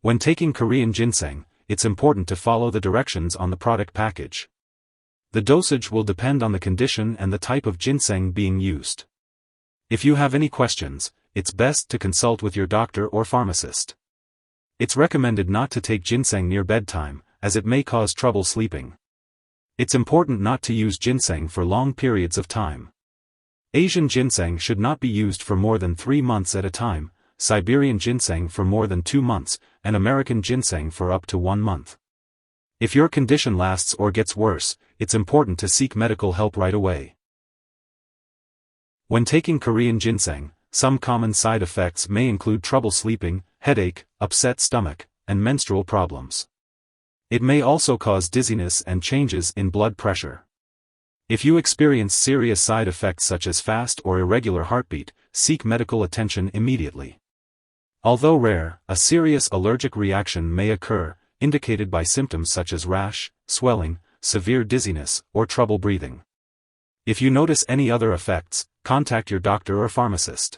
When taking Korean ginseng, it's important to follow the directions on the product package. The dosage will depend on the condition and the type of ginseng being used. If you have any questions, it's best to consult with your doctor or pharmacist. It's recommended not to take ginseng near bedtime, as it may cause trouble sleeping. It's important not to use ginseng for long periods of time. Asian ginseng should not be used for more than 3 months at a time, Siberian ginseng for more than 2 months, and American ginseng for up to 1 month. If your condition lasts or gets worse, it's important to seek medical help right away. When taking Korean ginseng, some common side effects may include trouble sleeping, headache, upset stomach, and menstrual problems. It may also cause dizziness and changes in blood pressure. If you experience serious side effects such as fast or irregular heartbeat, seek medical attention immediately. Although rare, a serious allergic reaction may occur, indicated by symptoms such as rash, swelling, severe dizziness, or trouble breathing. If you notice any other effects, contact your doctor or pharmacist.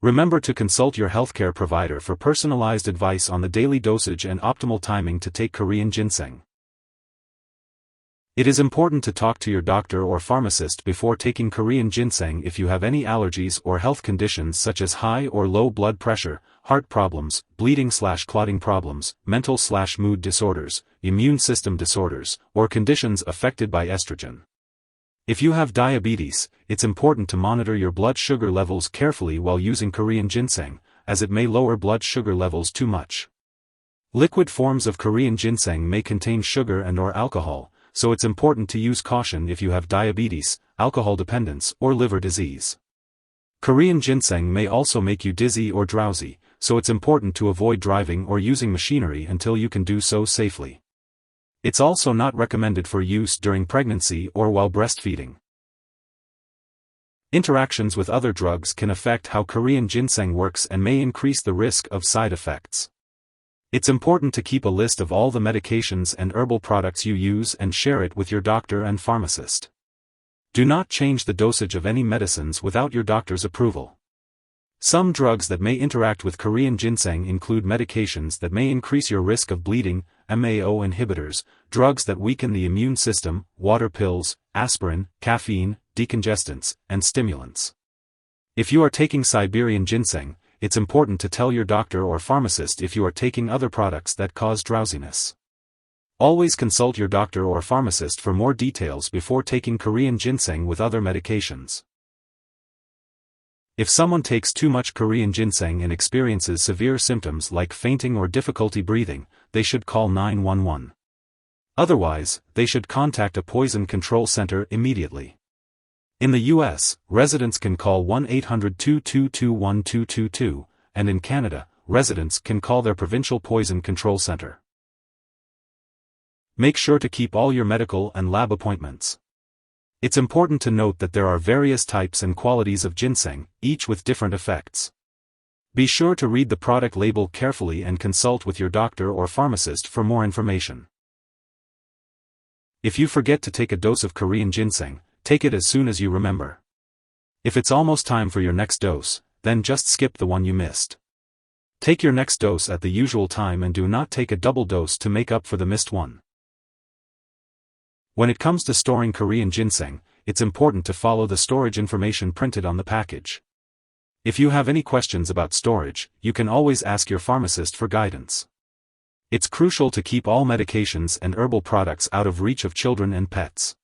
Remember to consult your healthcare provider for personalized advice on the daily dosage and optimal timing to take Korean ginseng. It is important to talk to your doctor or pharmacist before taking Korean ginseng if you have any allergies or health conditions such as high or low blood pressure, heart problems, bleeding/clotting problems, mental/mood disorders, immune system disorders, or conditions affected by estrogen. If you have diabetes, it's important to monitor your blood sugar levels carefully while using Korean ginseng, as it may lower blood sugar levels too much. Liquid forms of Korean ginseng may contain sugar and/or alcohol, so it's important to use caution if you have diabetes, alcohol dependence, or liver disease. Korean ginseng may also make you dizzy or drowsy, so it's important to avoid driving or using machinery until you can do so safely. It's also not recommended for use during pregnancy or while breastfeeding. Interactions with other drugs can affect how Korean ginseng works and may increase the risk of side effects. It's important to keep a list of all the medications and herbal products you use and share it with your doctor and pharmacist. Do not change the dosage of any medicines without your doctor's approval. Some drugs that may interact with Korean ginseng include medications that may increase your risk of bleeding, MAO inhibitors, drugs that weaken the immune system, water pills, aspirin, caffeine, decongestants, and stimulants. If you are taking Siberian ginseng, it's important to tell your doctor or pharmacist if you are taking other products that cause drowsiness. Always consult your doctor or pharmacist for more details before taking Korean ginseng with other medications. If someone takes too much Korean ginseng and experiences severe symptoms like fainting or difficulty breathing, they should call 911. Otherwise, they should contact a poison control center immediately. In the US, residents can call 1-800-222-1222, and in Canada, residents can call their provincial poison control center. Make sure to keep all your medical and lab appointments. It's important to note that there are various types and qualities of ginseng, each with different effects. Be sure to read the product label carefully and consult with your doctor or pharmacist for more information. If you forget to take a dose of Korean ginseng, take it as soon as you remember. If it's almost time for your next dose, then just skip the one you missed. Take your next dose at the usual time and do not take a double dose to make up for the missed one. When it comes to storing Korean ginseng, it's important to follow the storage information printed on the package. If you have any questions about storage, you can always ask your pharmacist for guidance. It's crucial to keep all medications and herbal products out of reach of children and pets.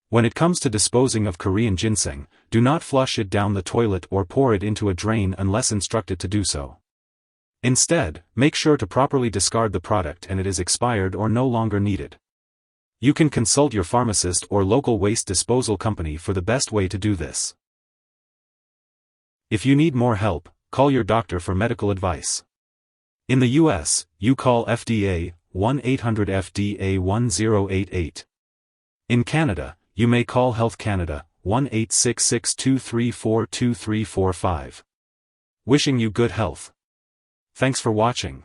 When it comes to disposing of Korean ginseng, do not flush it down the toilet or pour it into a drain unless instructed to do so. Instead, make sure to properly discard the product and it is expired or no longer needed. You can consult your pharmacist or local waste disposal company for the best way to do this. If you need more help, call your doctor for medical advice. In the US, you call FDA, 1-800-FDA-1088. In Canada, you may call Health Canada, 1-866-234-2345. Wishing you good health. Thanks for watching.